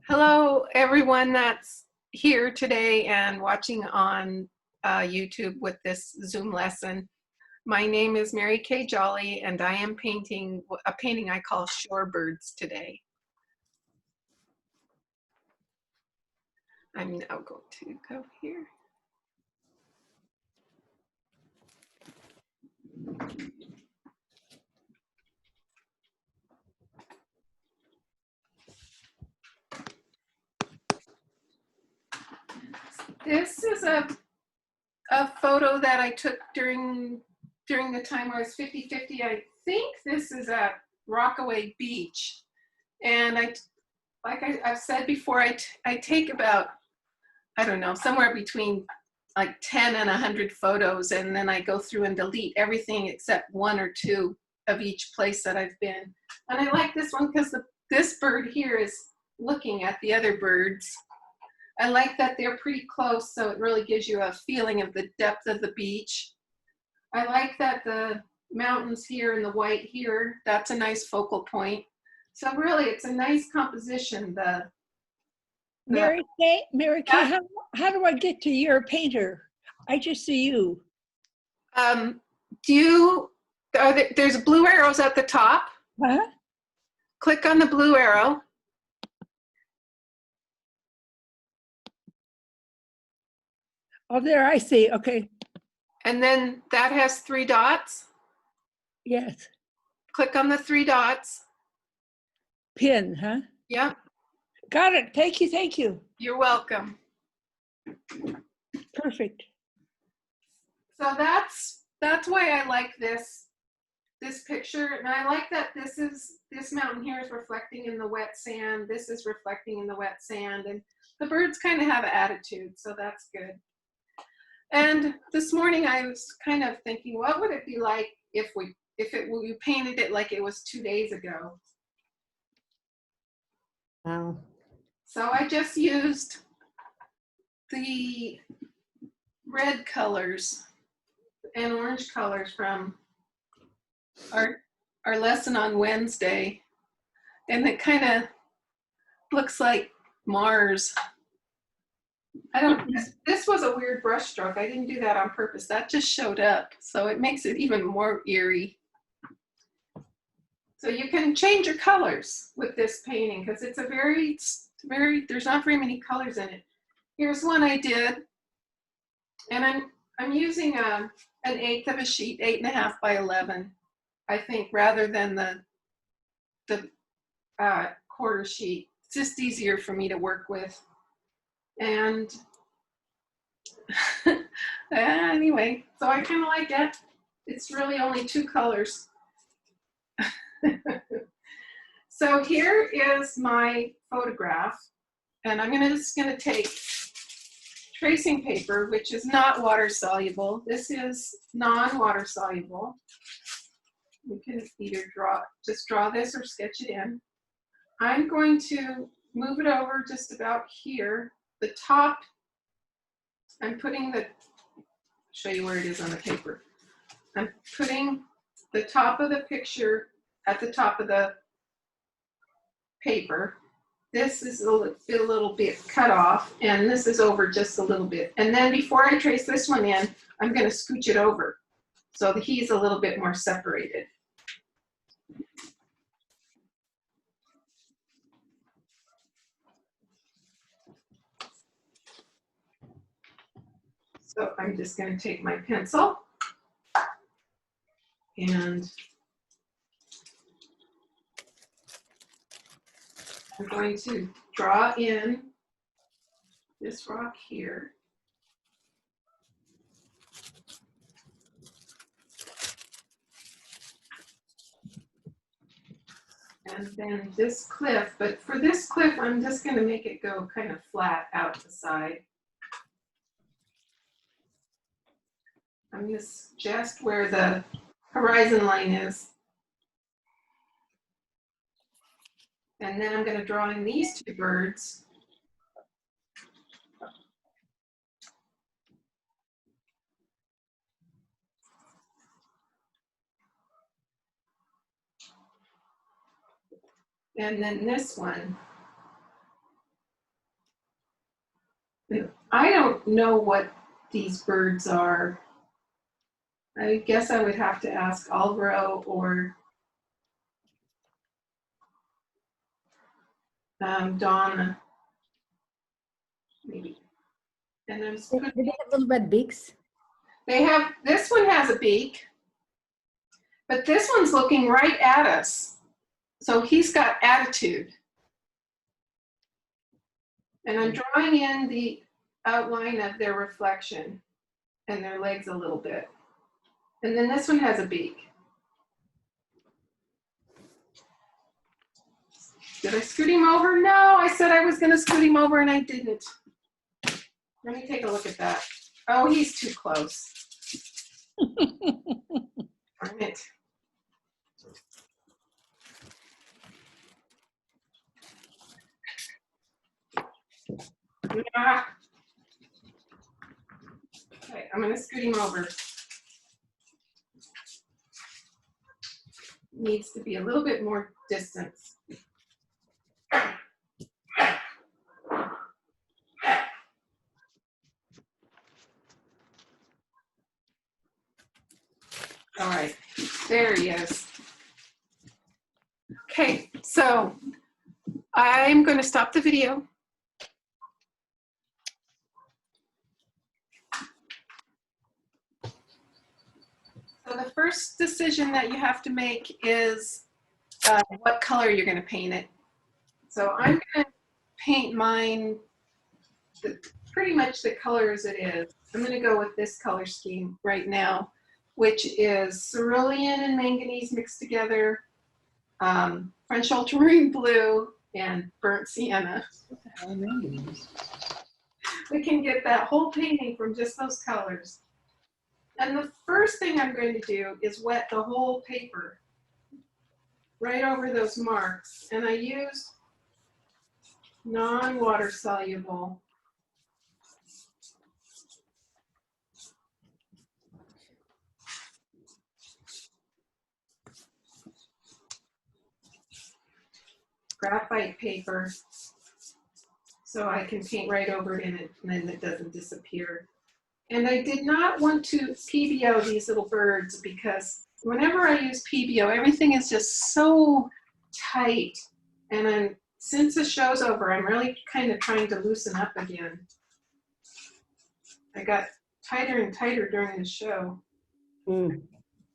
Hello, everyone that's here today and watching on YouTube with this Zoom lesson. My name is Mary Kay Jolly, and I am painting a painting I call Shorebirds today. I'm now going to go here. This is a photo that I took during the time I was 50-50. I think this is at Rockaway Beach. And I've said before, I take about, I don't know, somewhere between like 10 and 100 photos, and then I go through and delete everything except one or two of each place that I've been. And I like this one because this bird here is looking at the other birds. I like that they're pretty close, so it really gives you a feeling of the depth of the beach. I like that the mountains here and the white here, that's a nice focal point. So really, it's a nice composition. Mary Kay, how do I get to your painter? I just see you. There's blue arrows at the top. Huh? Click on the blue arrow. Oh, there, I see. Okay. And then that has 3 dots. Yes. Click on the 3 dots. Pin, huh? Yep. Got it. Thank you. Thank you. You're welcome. Perfect. So that's why I like this picture. And I like that this mountain here is reflecting in the wet sand. This is reflecting in the wet sand. And the birds kind of have an attitude, so that's good. And this morning I was kind of thinking, what would it be like if we painted it like it was 2 days ago? Wow. So I just used the red colors and orange colors from our lesson on Wednesday. And it kind of looks like Mars. This was a weird brush stroke. I didn't do that on purpose. That just showed up. So it makes it even more eerie. So you can change your colors with this painting because it's there's not very many colors in it. Here's one I did. And I'm using an 1/8 of a sheet, 8.5 by 11, I think, rather than the quarter sheet. It's just easier for me to work with. And anyway, so I kind of like it. It's really only 2 colors. So here is my photograph, and I'm just going to take tracing paper, which is not water soluble. This is non-water soluble. You can either just draw this or sketch it in. I'm going to move it over just about here. The top, I'm putting show you where it is on the paper. I'm putting the top of the picture at the top of the paper. This is a little bit cut off, and this is over just a little bit. And then before I trace this one in, I'm going to scooch it over so that he's a little bit more separated. So I'm just going to take my pencil and I'm going to draw in this rock here. And then this cliff, but for this cliff, I'm just going to make it go kind of flat out the side. I'm just where the horizon line is. And then I'm going to draw in these 2 birds. And then this one. don't know what these birds are. I guess I would have to ask Alvaro or Donna, maybe. And I'm Do they have little red beaks? They have, this one has a beak, but this one's looking right at us. So he's got attitude. And I'm drawing in the outline of their reflection and their legs a little bit. And then this one has a beak. Did I scoot him over? No, I said I was gonna scoot him over and I didn't. Let me take a look at that. Oh, he's too close. Darn it. Ah. Okay, I'm gonna scoot him over. Needs to be a little bit more distance. All right, there he is. Okay, so I'm going to stop the video. So the first decision that you have to make is what color you're going to paint it. So I'm going to paint mine pretty much the color as it is. I'm going to go with this color scheme right now, which is cerulean and manganese mixed together, French ultramarine blue, and burnt sienna. We can get that whole painting from just those colors. And the first thing I'm going to do is wet the whole paper right over those marks. And I used non-water soluble graphite paper so I can paint right over it and then it doesn't disappear. And I did not want to PBO these little birds because whenever I use PBO, everything is just so tight. And since the show's over, I'm really kind of trying to loosen up again. I got tighter and tighter during the show. I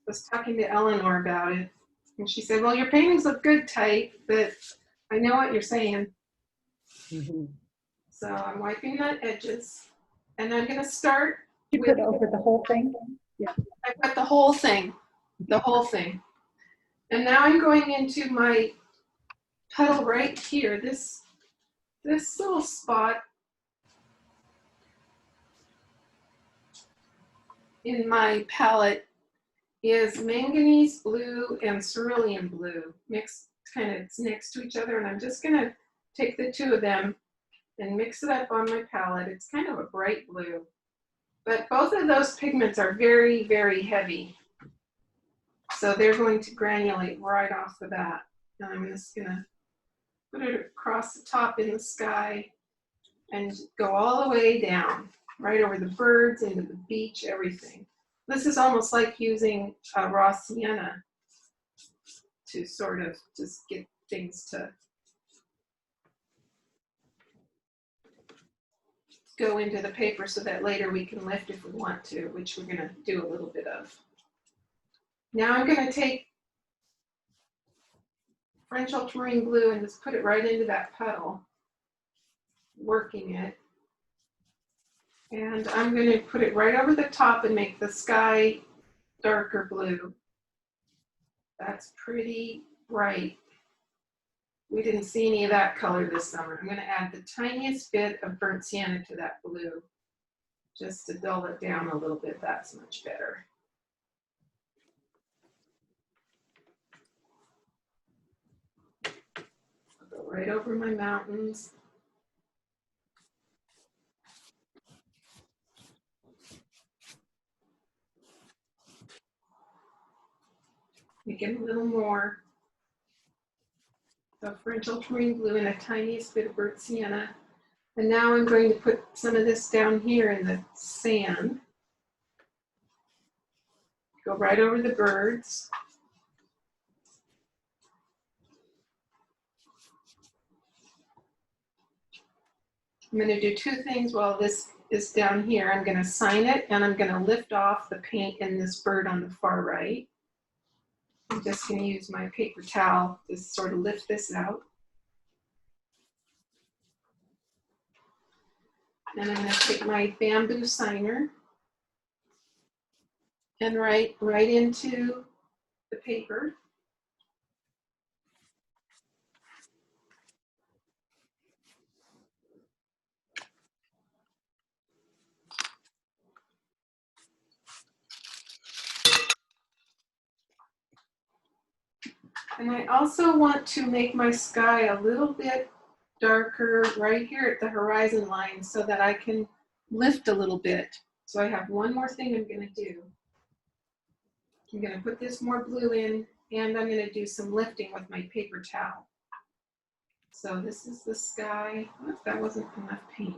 was talking to Eleanor about it. And she said, well, your paintings look good tight, but I know what you're saying. So I'm wiping the edges. And I'm going to start You put over the whole thing? Yeah. I put the whole thing. And now I'm going into my petal right here. This little spot in my palette is manganese blue and cerulean blue mixed kind of next to each other. And I'm just going to take the two of them and mix it up on my palette. It's kind of a bright blue. But both of those pigments are very, very heavy. So they're going to granulate right off the bat. And I'm just gonna put it across the top in the sky and go all the way down, right over the birds, into the beach, everything. This is almost like using raw sienna to sort of just get things to go into the paper so that later we can lift if we want to, which we're gonna do a little bit of. Now I'm gonna take French ultramarine blue and just put it right into that petal, working it. And I'm gonna put it right over the top and make the sky darker blue. That's pretty bright. We didn't see any of that color this summer. I'm gonna add the tiniest bit of burnt sienna to that blue, just to dull it down a little bit. That's much better. I'll go right over my mountains. Make it a little more. So French ultramarine blue and a tiniest bit of burnt sienna. And now I'm going to put some of this down here in the sand. Go right over the birds. I'm going to do two things while this is down here. I'm going to sign it, and I'm going to lift off the paint in this bird on the far right. I'm just going to use my paper towel to sort of lift this out. And I'm going to take my bamboo signer and write right into the paper. And I also want to make my sky a little bit darker right here at the horizon line so that I can lift a little bit. So I have one more thing I'm going to do. I'm going to put this more blue in, and I'm going to do some lifting with my paper towel. So this is the sky. Oh, that wasn't enough paint.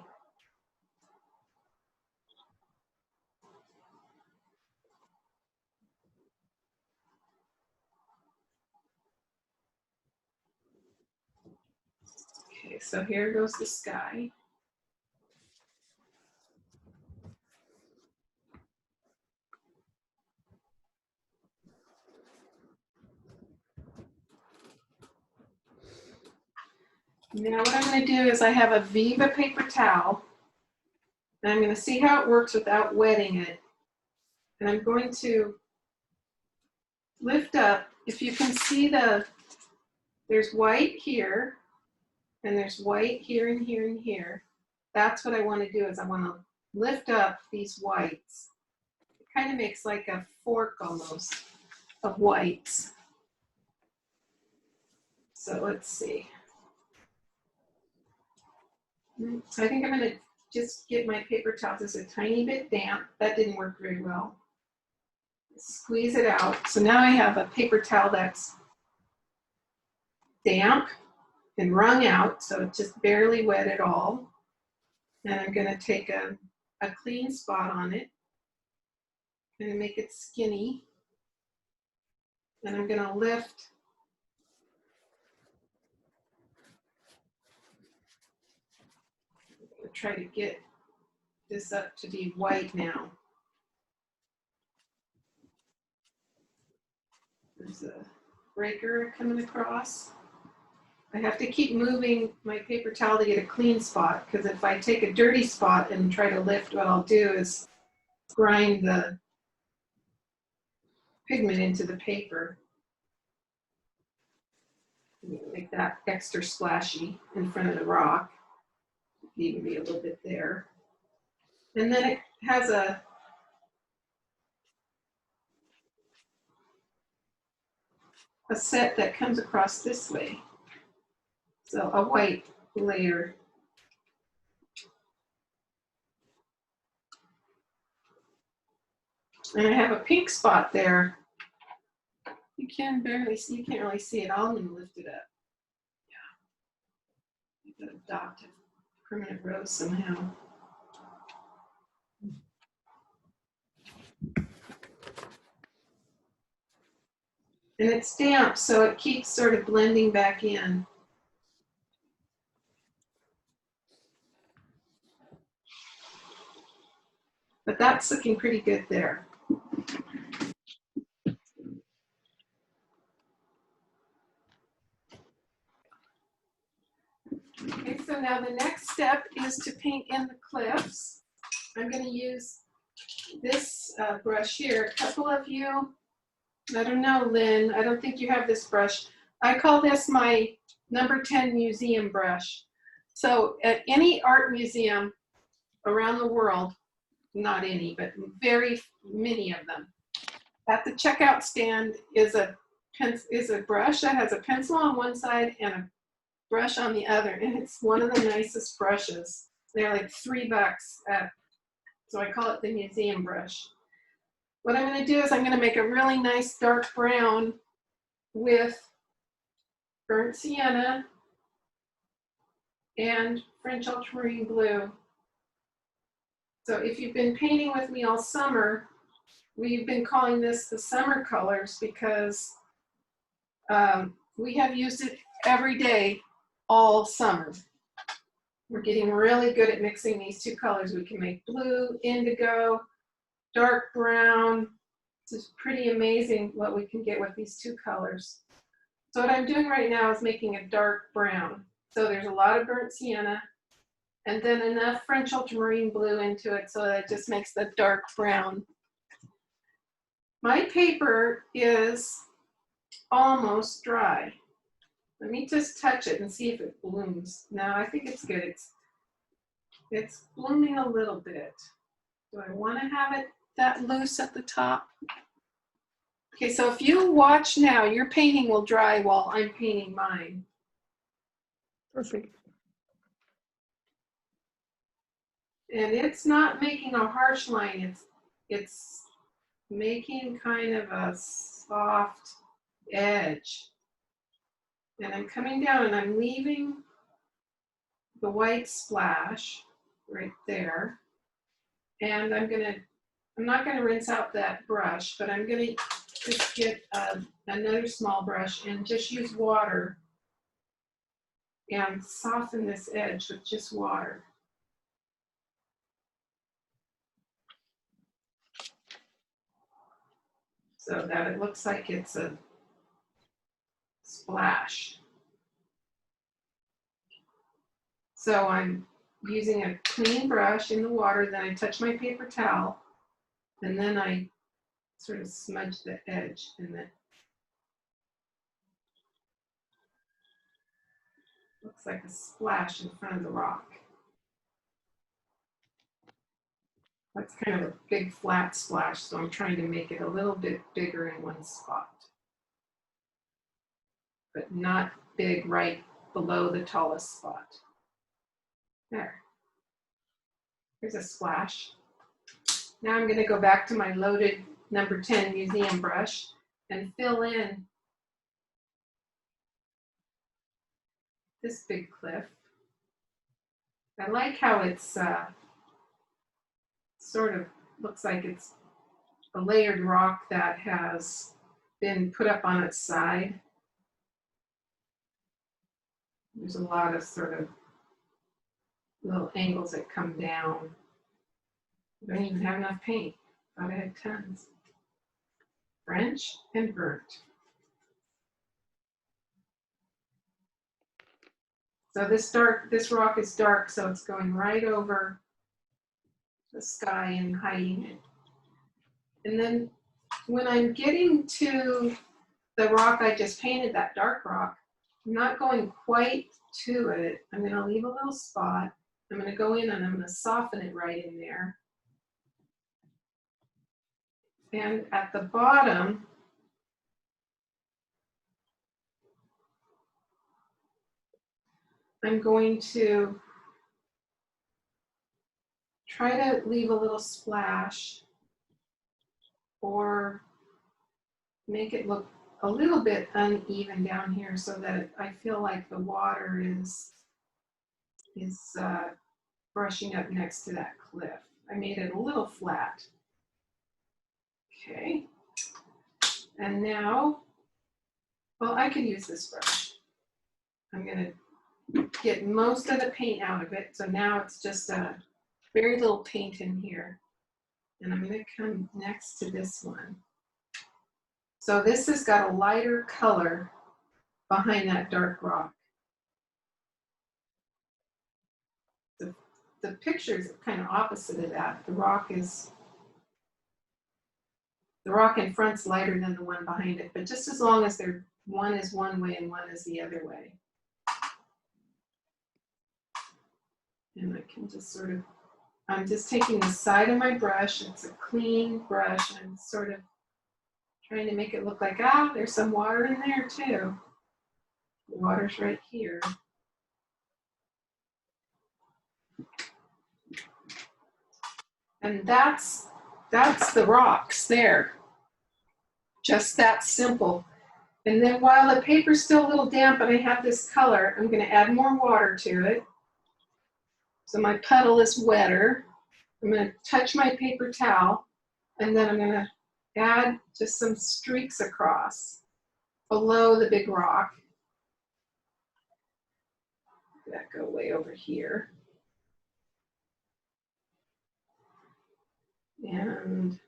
Okay, so here goes the sky. Now what I'm going to do is I have a Viva paper towel, and I'm going to see how it works without wetting it. And I'm going to lift up. If you can see there's white here, and there's white here and here and here. That's what I want to do is I want to lift up these whites. It kind of makes like a fork almost of whites. So let's see. So I think I'm going to just get my paper towel just a tiny bit damp. That didn't work very well. Squeeze it out. So now I have a paper towel that's damp and wrung out, so it's just barely wet at all. And I'm going to take a clean spot on it. I'm going to make it skinny. And I'm going to lift try to get this up to be white now. There's a breaker coming across. I have to keep moving my paper towel to get a clean spot, because if I take a dirty spot and try to lift, what I'll do is grind the pigment into the paper. Make that extra splashy in front of the rock. Even be a little bit there. And then it has a set that comes across this way. So a white layer. And I have a pink spot there. You can barely see, you can't really see it. I'm going to lift it up. Yeah. You've got to adopt a permanent rose somehow. And it's damp, so it keeps sort of blending back in. But that's looking pretty good there. Okay, so now the next step is to paint in the cliffs. I'm going to use this brush here. A couple of you, I don't know, Lynn, I don't think you have this brush. I call this my number 10 museum brush. So at any art museum around the world, not any, but very many of them, at the checkout stand is a brush that has a pencil on one side and a brush on the other, and it's one of the nicest brushes. They're like $3 so I call it the museum brush. What I'm going to do is I'm going to make a really nice dark brown with burnt sienna and French ultramarine blue. So if you've been painting with me all summer, we've been calling this the summer colors because we have used it every day all summer. We're getting really good at mixing these two colors. We can make blue, indigo, dark brown. It's pretty amazing what we can get with these two colors. So what I'm doing right now is making a dark brown. So there's a lot of burnt sienna and then enough French ultramarine blue into it so that it just makes the dark brown. My paper is almost dry. Let me just touch it and see if it blooms. No, I think it's good. It's blooming a little bit. Do I want to have it that loose at the top? Okay, so if you watch now, your painting will dry while I'm painting mine. Perfect. And it's not making a harsh line, it's making kind of a soft edge. And I'm coming down and I'm leaving the white splash right there. And I'm not gonna rinse out that brush, but I'm gonna just get another small brush and just use water and soften this edge with just water. So that it looks like it's a splash. So I'm using a clean brush in the water, then I touch my paper towel, and then I sort of smudge the edge, and then looks like a splash in front of the rock. That's kind of a big flat splash, so I'm trying to make it a little bit bigger in one spot, but not big right below the tallest spot. There. There's a splash. Now I'm going to go back to my loaded number 10 museum brush and fill in this big cliff. I like how it's sort of looks like it's a layered rock that has been put up on its side. There's a lot of sort of little angles that come down. I don't even have enough paint. Thought I had tons. French and burnt. So this rock is dark, so it's going right over the sky and hiding it. And then when I'm getting to the rock I just painted, that dark rock, I'm not going quite to it. I'm going to leave a little spot. I'm going to go in and I'm going to soften it right in there. And at the bottom, I'm going to try to leave a little splash or make it look a little bit uneven down here so that I feel like the water is brushing up next to that cliff. I made it a little flat. Okay. And now, well, I could use this brush. I'm going to get most of the paint out of it. So now it's just a very little paint in here. And I'm going to come next to this one. So this has got a lighter color behind that dark rock. The picture is kind of opposite of that. The rock in front's lighter than the one behind it, but just as long as one is one way and one is the other way. And I can just sort of, I'm just taking the side of my brush, it's a clean brush, and I'm sort of trying to make it look like, there's some water in there too. The water's right here. And that's the rocks there. Just that simple. And then while the paper's still a little damp and I have this color, I'm going to add more water to it. So my puddle is wetter. I'm going to touch my paper towel, and then I'm going to add just some streaks across below the big rock. That go way over here. And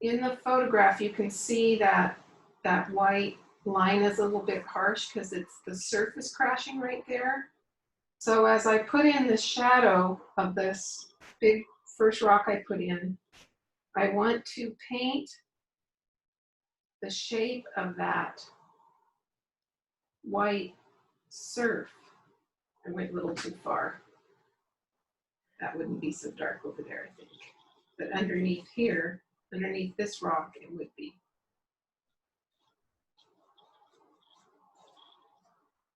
in the photograph, you can see that that white line is a little bit harsh because it's the surface crashing right there. So as I put in the shadow of this big first rock I put in, I want to paint the shape of that white surf. I went a little too far. That wouldn't be so dark over there, I think. But underneath here, underneath this rock, it would be.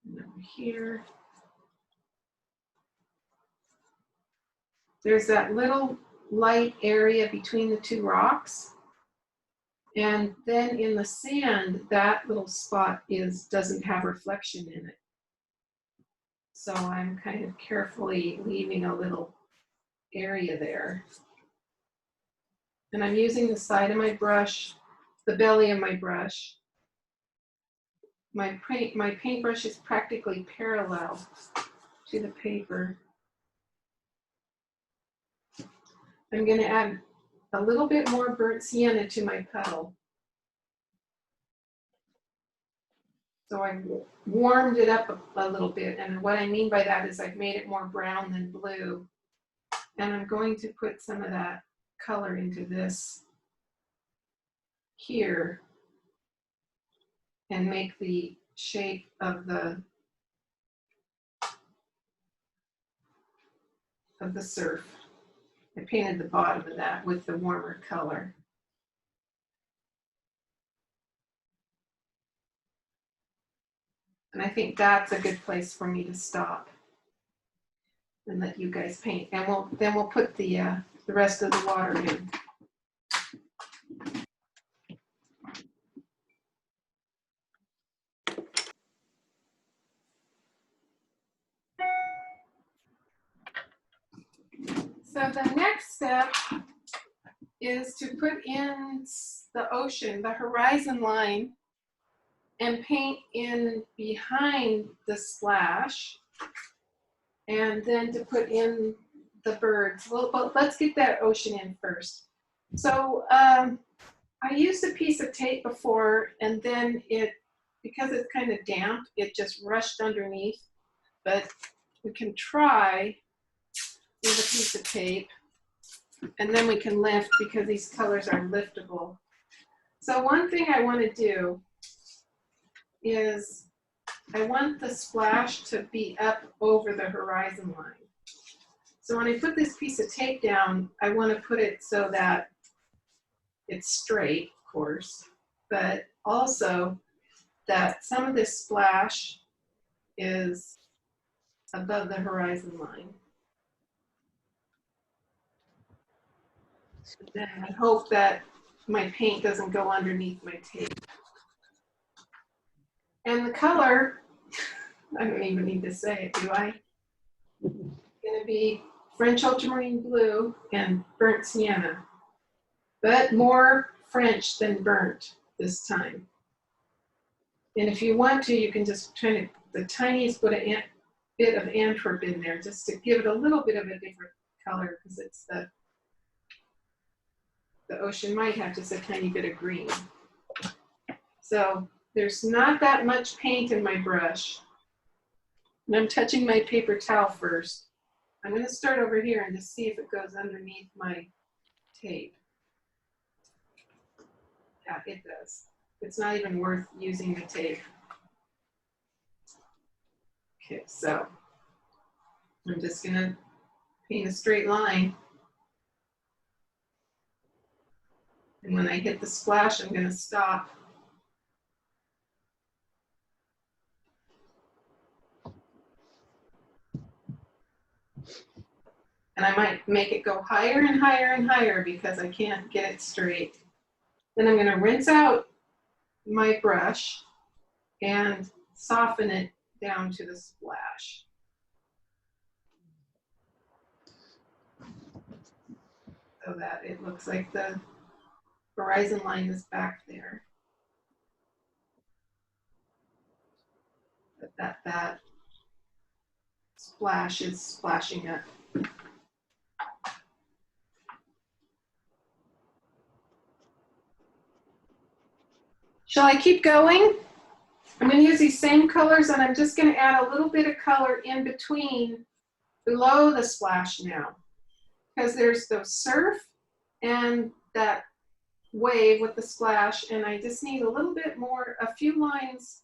And over here, there's that little light area between the two rocks. And then in the sand, that little spot doesn't have reflection in it. So I'm kind of carefully leaving a little area there. And I'm using the side of my brush, the belly of my brush. My paintbrush is practically parallel to the paper. I'm going to add a little bit more burnt sienna to my puddle. So I warmed it up a little bit, and what I mean by that is I've made it more brown than blue. And I'm going to put some of that color into this here and make the shape of the surf. I painted the bottom of that with the warmer color. And I think that's a good place for me to stop and let you guys paint. And then we'll put the rest of the water in. So the next step is to put in the ocean, the horizon line, and paint in behind the splash, and then to put in the birds. Well, but let's get that ocean in first. So I used a piece of tape before, and then because it's kind of damp, it just rushed underneath. But we can try with a piece of tape, and then we can lift because these colors are liftable. So one thing I want to do is I want the splash to be up over the horizon line. So when I put this piece of tape down, I want to put it so that it's straight, of course, but also that some of this splash is above the horizon line. And then I hope that my paint doesn't go underneath my tape. And the color, I don't even need to say it, do I? It's going to be French ultramarine blue and burnt sienna, but more French than burnt this time. And if you want to, you can just try to, the tiniest bit of Antwerp in there, just to give it a little bit of a different color, because it's the ocean might have just a tiny bit of green. So there's not that much paint in my brush. And I'm touching my paper towel first. I'm going to start over here and just see if it goes underneath my tape. Yeah, it does. It's not even worth using the tape. Okay, so I'm just going to paint a straight line. And when I hit the splash, I'm going to stop. And I might make it go higher and higher and higher because I can't get it straight. Then I'm going to rinse out my brush and soften it down to the splash. so that it looks like the horizon line is back there. But that splash is splashing up. Shall I keep going? I'm going to use these same colors, and I'm just going to add a little bit of color in between, below the splash now, because there's the surf and that wave with the splash, and I just need a little bit more, a few lines,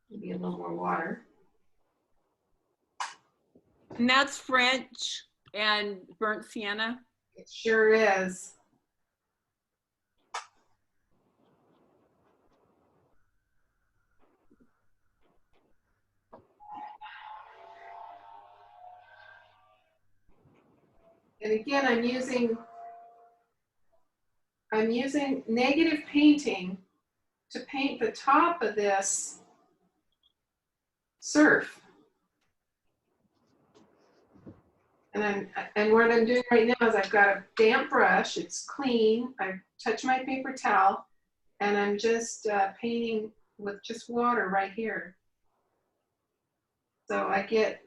maybe a little more water. And that's French and burnt sienna. It sure is. And again, I'm using negative painting to paint the top of this surf. And what I'm doing right now is I've got a damp brush, it's clean, I've touched my paper towel, and I'm just painting with just water right here. So I get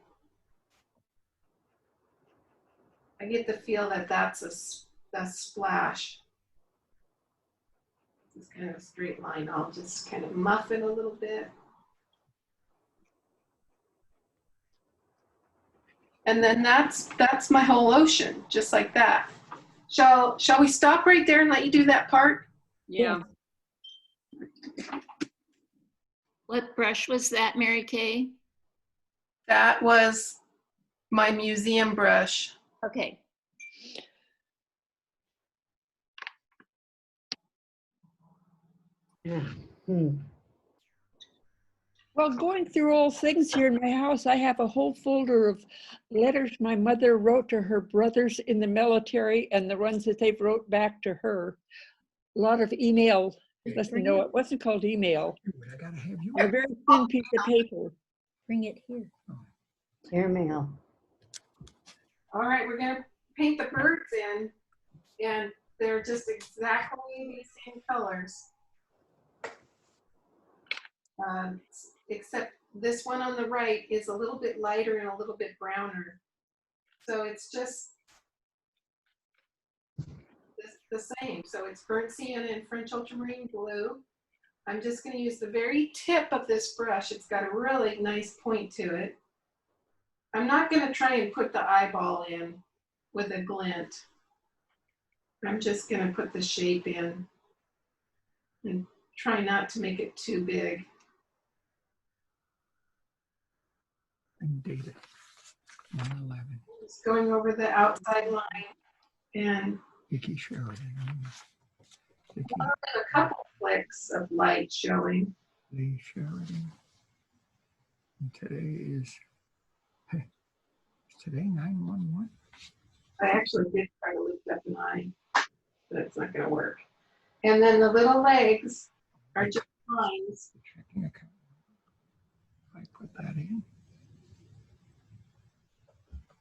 the feel that that's a splash. It's kind of a straight line. I'll just kind of muff it a little bit. And then that's my whole ocean, just like that. Shall we stop right there and let you do that part? Yeah. What brush was that, Mary Kay? That was my museum brush. Okay. Well, going through old things here in my house, I have a whole folder of letters my mother wrote to her brothers in the military and the ones that they've wrote back to her. A lot of email. Listen, no, it wasn't called email. I gotta have you. A very thin piece of paper. Bring it here. Airmail. All right, we're gonna paint the birds in, and they're just exactly the same colors. Except this one on the right is a little bit lighter and a little bit browner. So it's just the same. So it's burnt sienna and French ultramarine blue. I'm just going to use the very tip of this brush. It's got a really nice point to it. I'm not going to try and put the eyeball in with a glint. I'm just going to put the shape in and try not to make it too big. And date it. 9/11. Just going over the outside line, and Vicky Sheridan. Vicky a couple flicks of light showing. Lee Sheridan. And today is today 9/11? I actually did try to lift up an eye, but it's not going to work. And then the little legs are just lines. Checking account. I put that in.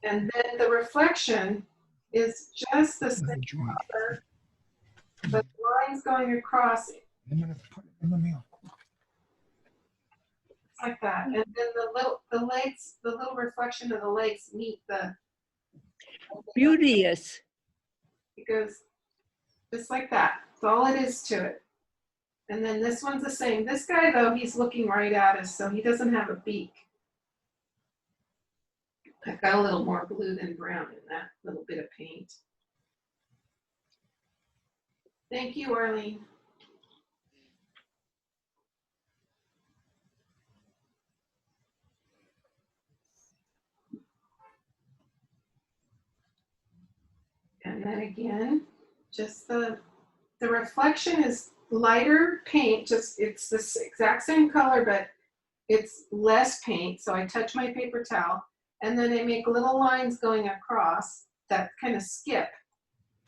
And then the reflection is just the same Another joint. color, but the lines going across I'm gonna put it in the mail. like that. And then the legs, the little reflection of the legs meet the, Beauteous. it goes just like that. That's all it is to it. And then this one's the same. This guy though, he's looking right at us, so he doesn't have a beak. I've got a little more blue than brown in that little bit of paint. Thank you, Arlene. And then again, just the reflection is lighter paint, just it's the exact same color, but it's less paint. So I touch my paper towel, and then I make little lines going across that kind of skip.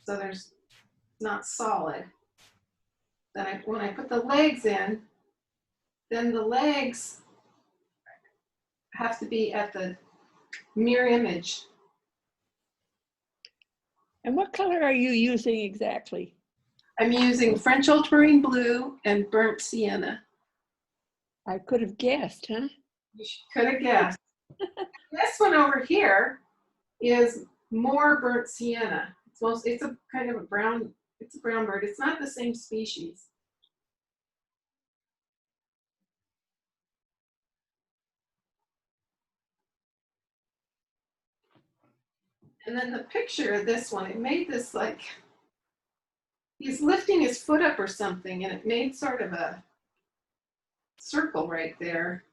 So there's not solid. Then when I put the legs in, then the legs have to be at the mirror image. And what color are you using exactly? I'm using French ultramarine blue and burnt sienna. I could have guessed, huh? You could have guessed. This one over here is more burnt sienna. It's a kind of a brown, it's a brown bird. It's not the same species. And then the picture of this one, it made this like, he's lifting his foot up or something, and it made sort of a circle right there.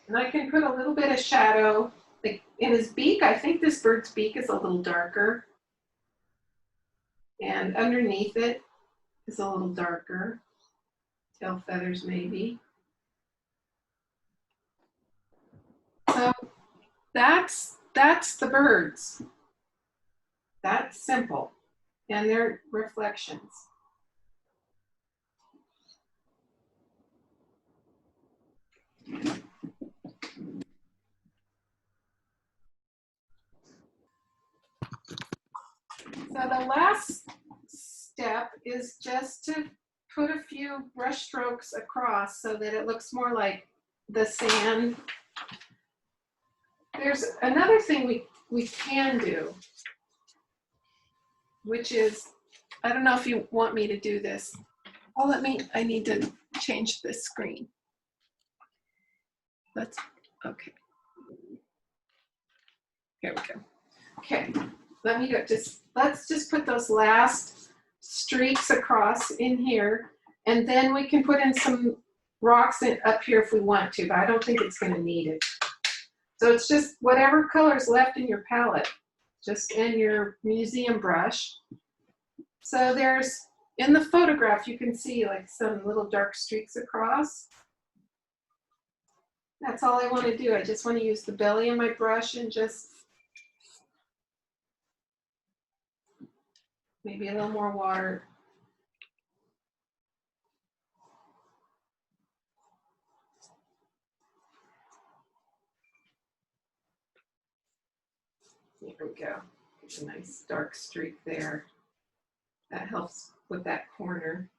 And I can put a little bit of shadow like in his beak. I think this bird's beak is a little darker. And underneath it is a little darker. Tail feathers maybe. So that's the birds. That's simple. And their reflections. So the last step is just to put a few brush strokes across so that it looks more like the sand. There's another thing we can do, which is, I don't know if you want me to do this. Oh, I need to change this screen. Okay. Here we go. Okay, let's just put those last streaks across in here, and then we can put in some rocks up here if we want to, but I don't think it's gonna need it. So it's just whatever color's left in your palette, just in your museum brush. So in the photograph, you can see like some little dark streaks across. That's all I want to do. I just want to use the belly of my brush and just maybe a little more water. There we go. It's a nice dark streak there. That helps with that corner.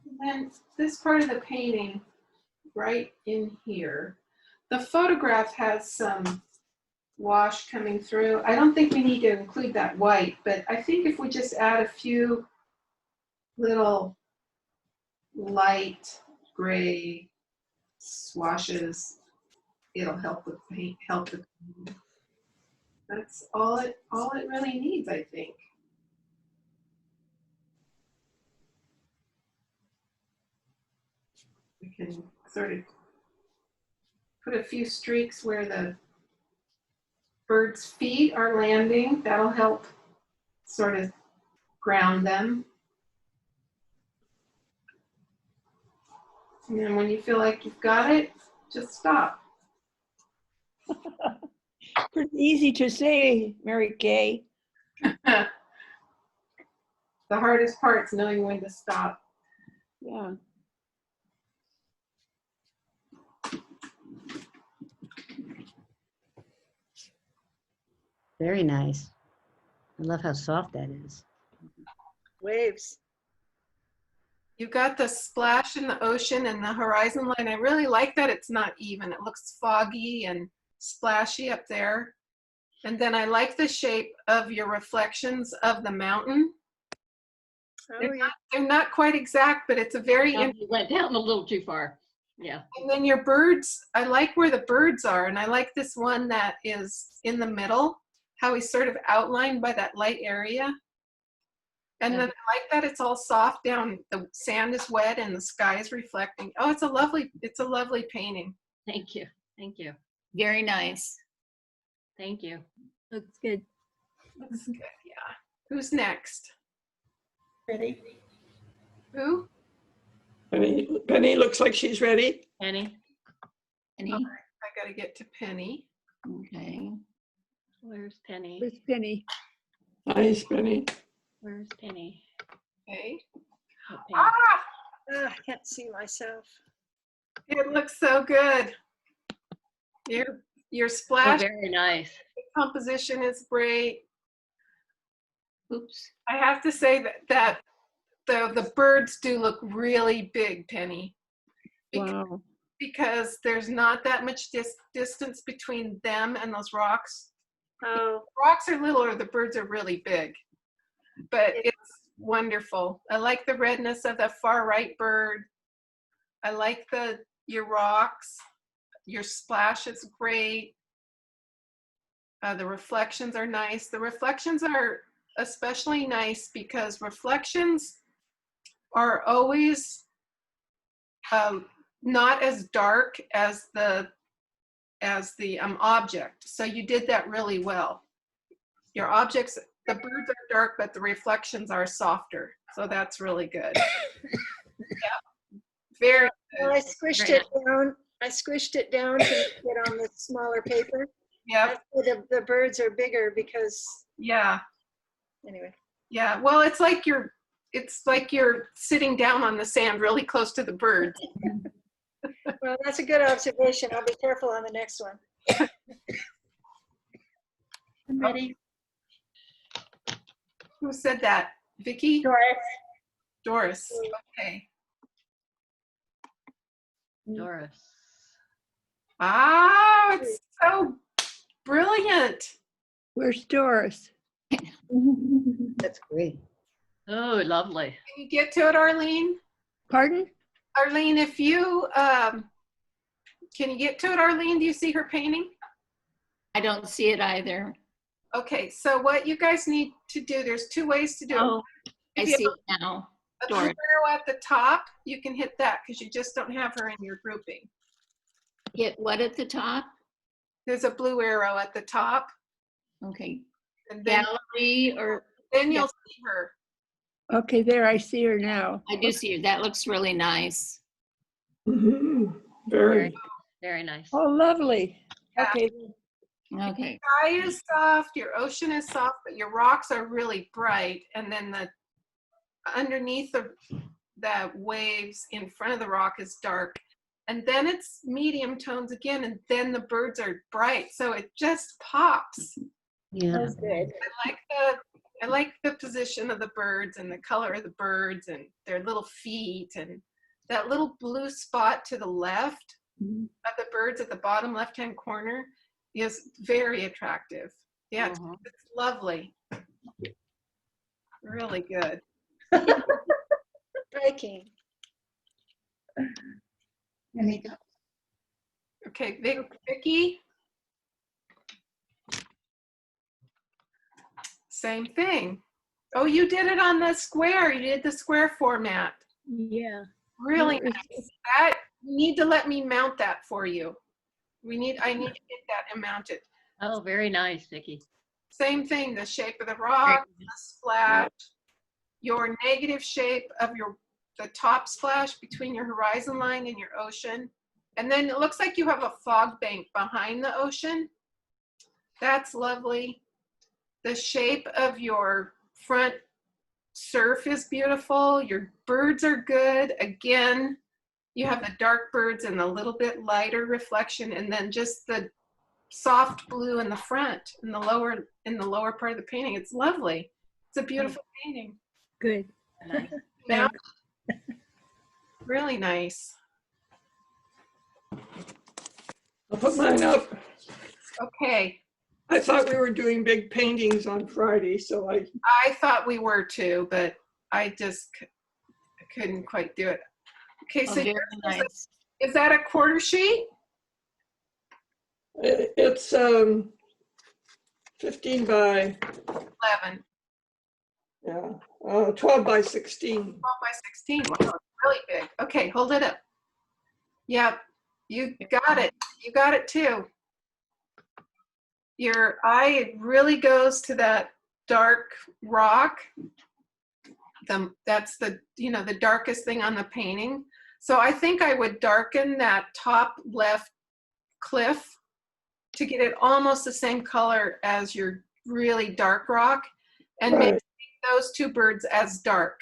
And then this part of the painting, right in here, the photograph has some wash coming through. I don't think we need to include that white, but I think if we just add a few little light gray swashes, it'll help with paint, That's all it really needs, I think. We can sort of put a few streaks where the birds' feet are landing. That'll help sort of ground them. And then when you feel like you've got it, just stop. Pretty easy to say, Mary Kay. The hardest part is knowing when to stop. Yeah. Very nice. I love how soft that is. Waves. You got the splash in the ocean and the horizon line. I really like that it's not even. It looks foggy and splashy up there. And then I like the shape of your reflections of the mountain. Oh, yeah. They're not quite exact, but it's a very You went down a little too far. Yeah. And then your birds, I like where the birds are, and I like this one that is in the middle, how he's sort of outlined by that light area. And then I like that it's all soft down, the sand is wet and the sky is reflecting. Oh, it's a lovely painting. Thank you. Thank you. Very nice. Thank you. Looks good. Looks good, yeah. Who's next? Ready? Who? Penny looks like she's ready. Penny? Penny. I gotta get to Penny. Okay. Where's Penny? Where's Penny? Nice, Penny. Where's Penny? Okay. Oh, Penny. Ah, I can't see myself. it looks so good. Your Oh, splash very nice. composition is great. Oops. I have to say that the birds do look really big, Penny, Wow. because there's not that much distance between them and those rocks. Oh, Rocks are little or the birds are really big, but it's wonderful. I like the redness of the far right bird. I like your rocks. Your splash is great. The reflections are nice. The reflections are especially nice because reflections are always not as dark as the object. So you did that really well. Your objects, the birds are dark, but the reflections are softer. So that's really good. Yeah, very well, I good. squished Very it down. I squished it down to get on the smaller paper. Yep. The birds are bigger because, Yeah. anyway. Yeah. Well, it's like you're sitting down on the sand really close to the birds. Well, that's a good observation. I'll be careful on the next one. I'm ready. Who said that? Vicky? Doris. Doris. Okay. Doris. Ah, it's so brilliant. Where's Doris? That's great. Oh, lovely. Can you get to it, Arlene? Pardon? Arlene, if you, can you get to it, Arlene? Do you see her painting? I don't see it either. Okay, so what you guys need to do, there's two ways to do it. Oh, I If you see it now. have a blue Doris. arrow at the top, you can hit that because you just don't have her in your grouping. Hit what at the top? There's a blue arrow at the top, Okay. and then Gallery or, you'll see her. Okay, there, I see her now. I do see her. That looks really nice. Mhm. Very, Very. very nice. Oh, lovely. Yeah. Okay, Okay. Sky is soft, your ocean is soft, but your rocks are really bright, and then the underneath the waves in front of the rock is dark, and then it's medium tones again, and then the birds are bright, so it just pops. Yeah. that's good. I like the position of the birds and the color of the birds and their little feet, and that little blue spot to the left Mhm. of the birds at the bottom left-hand corner is very attractive. Yeah, it's lovely. Really good. Striking. Okay, Vicky. Same thing. Oh, you did it on the square. You did the square format. Yeah. Really Where is nice. That, you need to let me mount that for you. I need to get that and mount it. Oh, very nice, Vicki. Same thing, the shape of the rock, the splash, your negative shape of the top splash between your horizon line and your ocean. And then it looks like you have a fog bank behind the ocean. That's lovely. The shape of your front surf is beautiful. Your birds are good. Again, you have the dark birds and a little bit lighter reflection, and then just the soft blue in the front, in the lower part of the painting. It's lovely. It's a beautiful painting. Good. Nice. Now, really nice. I'll put mine up. Okay, I thought we were doing big paintings on Friday, so I thought we were too, but I just couldn't quite do it. Okay, Oh, so very nice. is that a quarter sheet? it's 15 by 11, 12 by 16. 12 by 16. Wow, it's really big. Okay, hold it up. Yep, you got it. You got it too. Your eye really goes to that dark rock. That's the darkest thing on the painting. So I think I would darken that top left cliff to get it almost the same color as your really dark rock, and make those two birds as dark.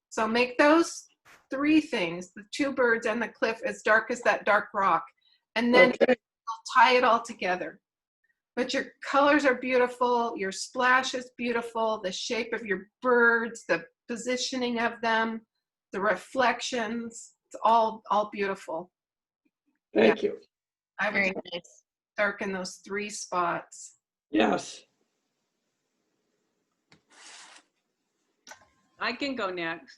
So make those three things, the two birds and the cliff, as dark as that dark rock, and then tie it all together. But your colors are beautiful, your splash is beautiful, the shape of your birds, the positioning of them, the reflections, it's all beautiful. Thank you. I would Very nice. darken those three spots. Yes. I can go next.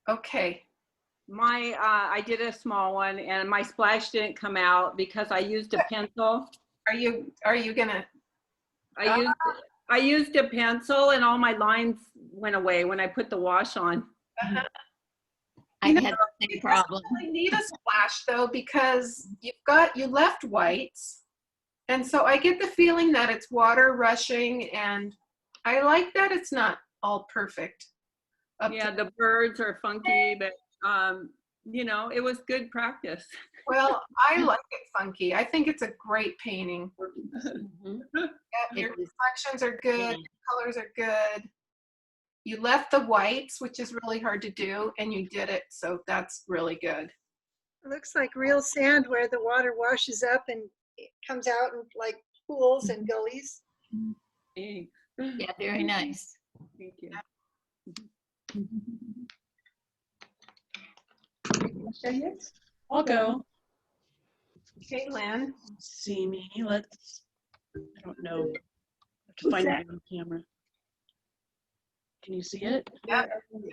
Okay. I did a small one and my splash didn't come out because I used a pencil. Are you gonna? I used a pencil and all my lines went away when I put the wash on. I You know, had the same problem. You need a splash though, because you left whites, and so I get the feeling that it's water rushing, and I like that it's not all perfect. Yeah, the birds are funky, but you know, it was good practice. Well, I like it funky. I think it's a great painting. Mhm. Yeah, your It is. reflections are good, colors are good. You left the whites, which is really hard to do, and you did it, so that's really good. It looks like real sand where the water washes up and it comes out in like pools and gullies. Thanks. Yeah, very nice. Thank you. I'll go. Okay, Lynn. See me. Let's. I don't know. I have to Who's find that? it on camera. Can you see it?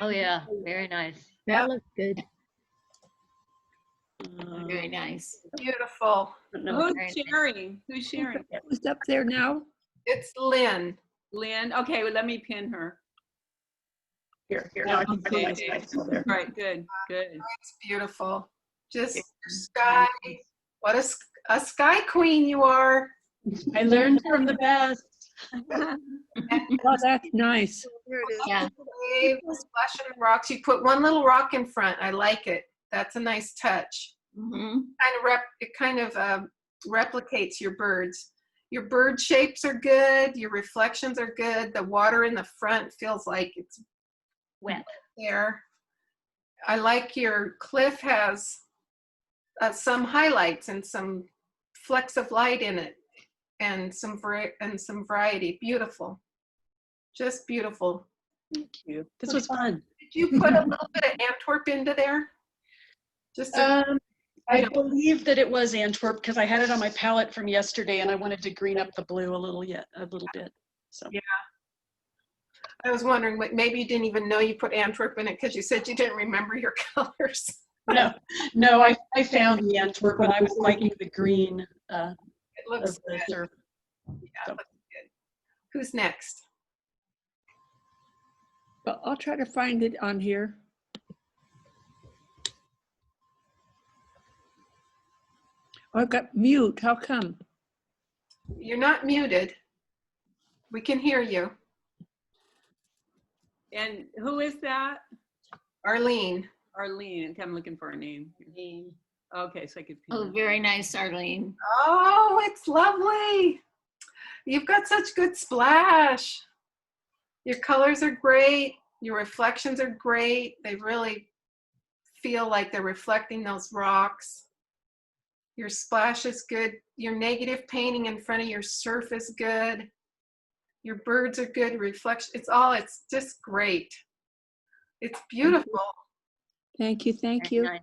Oh, yeah, very nice. Yeah. That looks good. Very I nice. Beautiful. don't know. Who's Very nice. sharing? Who's sharing? Who's up there now? It's Lynn. Lynn? Okay, well, let me pin her. Here. No, I can Okay. find it. Still there. All right, good, good. It's beautiful. Just sky. What a sky queen you are. I learned from the best. Oh, that's nice. Here it is. Yeah. Waves, splashing rocks. You put one little rock in front. I like it. That's a nice touch. Mhm. It kind of replicates your birds. Your bird shapes are good. Your reflections are good. The water in the front feels like it's Wet. there. I like your cliff has some highlights and some flecks of light in it, and some variety. Beautiful, just beautiful. Thank you. This was fun. Did you put a little bit of Antwerp into there? Just a, I believe that it was Antwerp because I had it on my palette from yesterday and I wanted to green up the blue a little bit. So Yeah. I was wondering, maybe you didn't even know you put Antwerp in it because you said you didn't remember your colors. no, I found the Antwerp, but I was liking the green It looks of the good. surf. Yeah, So. it looks good. Who's next? But I'll try to find it on here. Oh, I got mute. How come? You're not muted. We can hear you. And who is that? Arlene. Arlene. Okay, I'm looking for her name. Okay, so I could pin Oh, her. very nice, Arlene. Oh, it's lovely. You've got such good splash. Your colors are great. Your reflections are great. They really feel like they're reflecting those rocks. Your splash is good. Your negative painting in front of your surf is good. Your birds are good. Reflection. It's just great. It's beautiful. Thank you. Thank Very you. nice.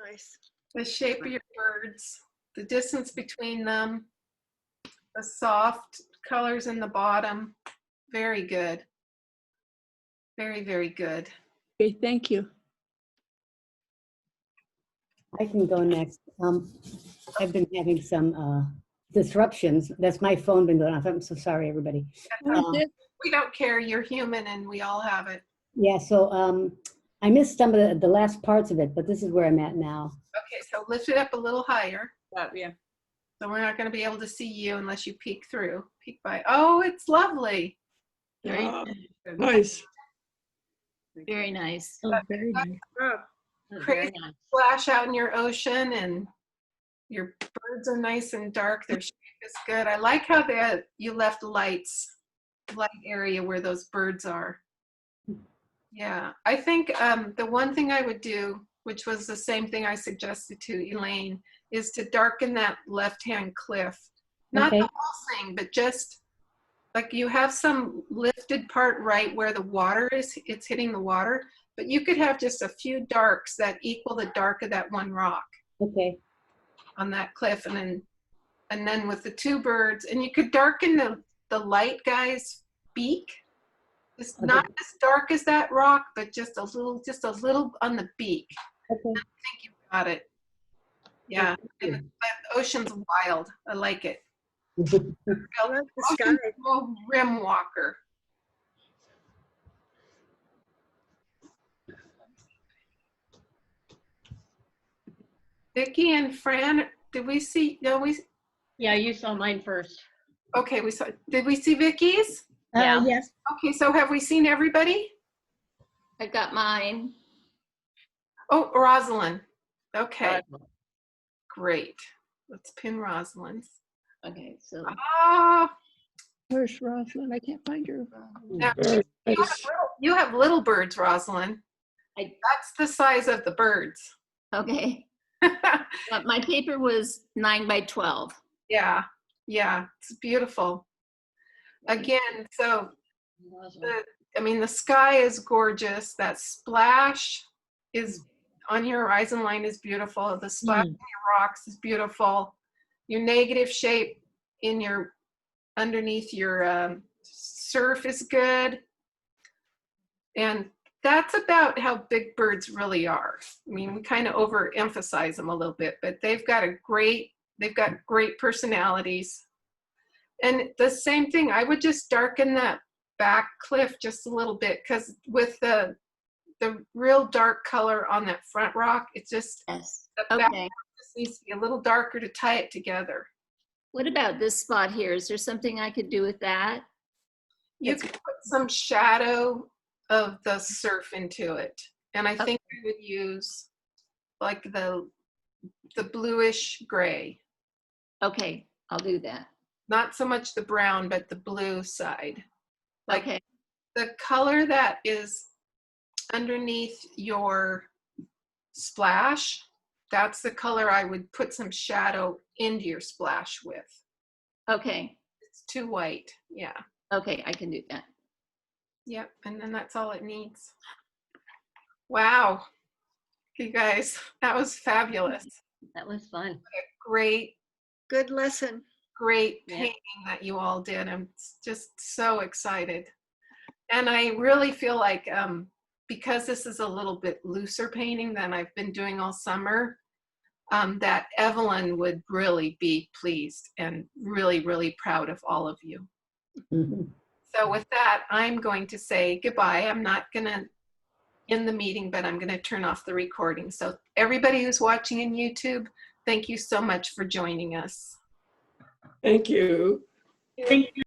Nice. The shape of your birds, the distance between them, the soft colors in the bottom. Very good. Very, very good. Okay, thank you. I can go next. I've been having some disruptions. That's my phone been going off. I'm so sorry, everybody. Who is it? We don't care. You're human and we all have it. Yeah, so I missed some of the last parts of it, but this is where I'm at now. Okay, so lift it up a little higher. Yeah. So we're not going to be able to see you unless you peek through. Peek by. Oh, it's lovely. Very, Nice. very nice. Oh, very nice. Oh, Oh, Crazy very nice. splash out in your ocean, and Your birds are nice and dark. Their shape is good. I like how you left light area where those birds are. Yeah, I think the one thing I would do, which was the same thing I suggested to Elaine, is to darken that left-hand cliff. Not Okay. the whole thing, but just like you have some lifted part right where the water is, it's hitting the water, but you could have just a few darks that equal the dark of that one rock Okay. on that cliff, and then with the two birds, and you could darken the light guy's beak. It's Okay. not as dark as that rock, but just a little on the beak. Okay. I think you got it. Yeah, and the ocean's wild. I like it. I love the sky. Ocean's a rim walker. Vicki and Fran, did we see? No, Yeah, you saw mine first. okay. We saw. Did we see Vicki's? Yeah. Yes. Okay, so have we seen everybody? I got mine. Oh, Rosalind. Okay, great. Let's pin Rosalind's. Okay, so Ah, Where's Rosalind? I can't find her. now, Very nice. you have little birds, Rosalind. I- That's the size of the birds. okay. My paper was 9 by 12. Yeah, it's beautiful. Again, so the sky is gorgeous. That splash is on your horizon line is beautiful. The splash on your rocks is beautiful. Your negative shape in your underneath your surf is good. And that's about how big birds really are. I mean, we kind of overemphasize them a little bit, but they've got great personalities. And the same thing, I would just darken that back cliff just a little bit, because with the real dark color on that front rock, it's just, Yes. the back Okay. just needs to be a little darker to tie it together. What about this spot here? Is there something I could do with that? You could put some shadow of the surf into it. And I think I would use like the bluish gray. Okay, I'll do that. Not so much the brown, but the blue side. Like Okay. the color that is underneath your splash, that's the color I would put some shadow into your splash with. Okay. It's too white. Yeah. Okay, I can do that. Yep. And then that's all it needs. Wow. You guys, that was fabulous. That was fun. Great Good lesson. Yeah. painting that you all did. I'm just so excited. And I really feel like because this is a little bit looser painting than I've been doing all summer, that Evelyn would really be pleased and really, really proud of all of you. Mhm. So with that, I'm going to say goodbye. I'm not going to end the meeting, but I'm going to turn off the recording. So everybody who's watching in YouTube, thank you so much for joining us. Thank you. Thank you.